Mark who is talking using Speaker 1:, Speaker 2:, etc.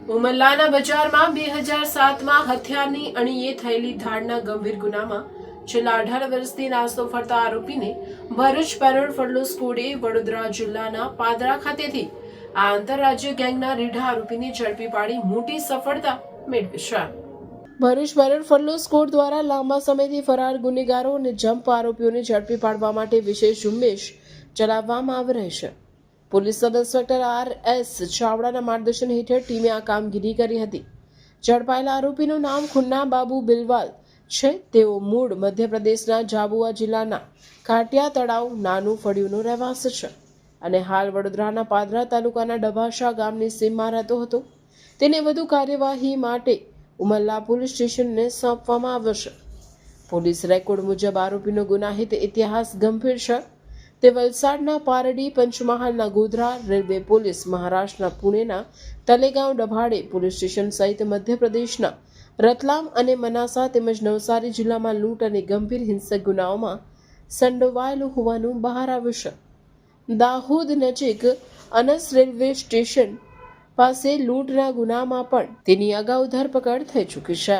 Speaker 1: ઉમરલાના બજારમાં 2007માં હથિયારની અણીએ થયેલી ધાડના ગંભીર ગુનામાં છેલ્લા 18 વર્ષથી નાસ્તો ફરતા આરોપીને ભરૂચ પેરોલ ફડલો સ્કોડે વડોદરા જિલ્લાના પાદરા ખાતેથી આ આંતરરાજ્ય ગેંગના રીઢા આરોપીને ઝડપી પાડી મોટી સફળતા મેળવી છે. ભરૂચ પેરોલ ફડલો સ્કોડ દ્વારા લાંબા સમયથી ફરાર ગુનેગારો અને જમ્પ આરોપીઓને ઝડપી પાડવા માટે વિશેષ ઝુંબેશ ચલાવવામાં આવી રહી છે. Police sub inspector R.S. ચાવડાના માર્ગદર્શન હેઠળ ટીમે આ કામગીરી કરી હતી. ઝડપાયેલા આરોપીનું નામ ખુન્ના બાબુ બિલવાલ છે. તેઓ મૂળ મધ્યપ્રદેશના ઝાબુઆ જિલ્લાના કાટિયા તળાવ નાનું ફળિયુનો રહેવાસી છે અને હાલ વડોદરાના પાદરા તાલુકાના ડભાસા ગામની સીમમાં રહેતો હતો. તેને વધુ કાર્યવાહી માટે ઉમરલા પોલીસ સ્ટેશનને સોંપવામાં આવ્યો છે. પોલીસ રેકોર્ડ મુજબ આરોપીનો ગુનાહિત ઇતિહાસ ગંભીર છે. તે વલસાડના પારડી, પંચમહાલના ગોધરા, રેલવે પોલીસ મહારાષ્ટ્રના પુણેના તલેગાંવ ડભાડે પોલીસ સ્ટેશન સહિત મધ્યપ્રદેશના રતલામ અને મનાસા તેમજ નવસારી જિલ્લામાં લૂંટ અને ગંભીર હિંસક ગુનાઓમાં સંડોવાયેલું હોવાનું બહાર આવ્યું છે. દાહોદ નજીક અનસ રેલવે સ્ટેશન પાસે લૂંટના ગુનામાં પણ તેની અગાઉ ધરપકડ થઈ ચૂકી છે.